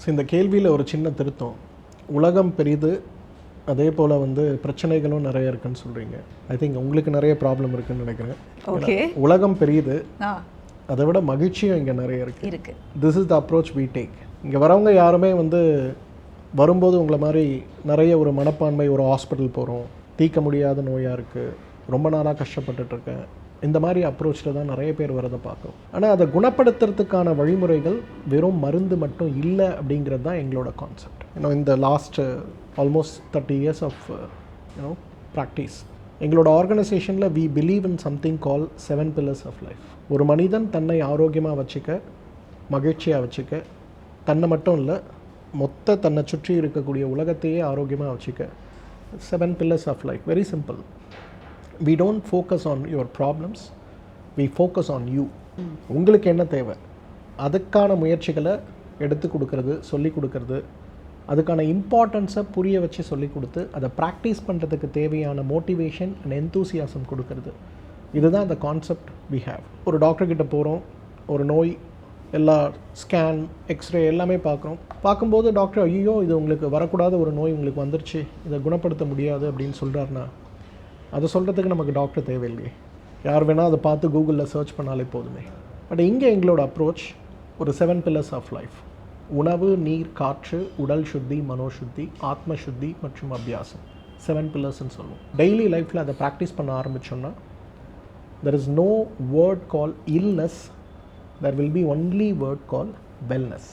So இந்த கேள்வியில் ஒரு சின்ன திருத்தம். உலகம் பெரிது, அதே போல் பிரச்சனைகளும் நிறைய இருக்குன்னு சொல்கிறீங்க. ஐ திங்க் உங்களுக்கு நிறைய ப்ராப்ளம் இருக்குன்னு நினைக்கிறேன். ஓகே, உலகம் பெரியுது, அதை விட மகிழ்ச்சியும் இங்கே நிறைய இருக்குது. This is the approach we take. இங்கே வரவங்க யாருமே வரும்போது உங்களை மாதிரி நிறைய ஒரு மனப்பான்மை, ஒரு ஹாஸ்பிட்டல் போகிறோம், தீர்க்க முடியாத நோயாக இருக்குது, ரொம்ப நாளாக கஷ்டப்பட்டுட்ருக்கேன், இந்த மாதிரி அப்ரோச்சில் தான் நிறைய பேர் வரதை பார்க்குறோம். ஆனால் அதை குணப்படுத்துறதுக்கான வழிமுறைகள் வெறும் மருந்து மட்டும் இல்லை அப்படிங்கிறது தான் எங்களோட கான்செப்ட். இந்த last almost 30 years of practice, எங்களோட ஆர்கனைசேஷனில் we believe in something call 7 pillars of life. ஒரு மனிதன் தன்னை ஆரோக்கியமாக வச்சுக்க, மகிழ்ச்சியாக வச்சுக்க, தன்னை மட்டும் இல்லை மொத்த தன்னை சுற்றி இருக்கக்கூடிய உலகத்தையே ஆரோக்கியமாக வச்சுக்க 7 pillars of life. Very simple. We don't focus on your problems, we focus on you. உங்களுக்கு என்ன தேவை, அதுக்கான முயற்சிகளை எடுத்து கொடுக்கறது, சொல்லி கொடுக்கறது, அதுக்கான இம்பார்ட்டன்ஸை புரிய வச்சு சொல்லி கொடுத்து அதை ப்ராக்டிஸ் பண்ணுறதுக்கு தேவையான மோட்டிவேஷன் அண்ட் எந்தூசியாசம் கொடுக்கறது. இதுதான் அந்த கான்செப்ட் வி ஹேவ். ஒரு டாக்டர்கிட்ட போகிறோம், ஒரு நோய், எல்லா ஸ்கேன், எக்ஸ்ரே எல்லாமே பார்க்கும்போது டாக்டர் ஐயோ இது உங்களுக்கு வரக்கூடாத ஒரு நோய் உங்களுக்கு வந்துருச்சு, இதை குணப்படுத்த முடியாது அப்படின்னு சொல்கிறாருன்னா அதை சொல்கிறதுக்கு நமக்கு டாக்டர் தேவையில்லையே. யார் வேணால் அதை பார்த்து கூகுளில் சர்ச் பண்ணாலே போதுமே. பட் இங்கே எங்களோட அப்ரோச் ஒரு 7 pillars ஆஃப் லைஃப். உணவு, நீர், காற்று, உடல் சுத்தி, மனோசுத்தி, ஆத்ம சுத்தி மற்றும் அபியாசம். 7 pillars-ன்னு சொல்லுவோம். டெய்லி லைஃப்பில் அதை ப்ராக்டிஸ் பண்ண ஆரம்பித்தோன்னா there is no word called illness, there will be only word called wellness.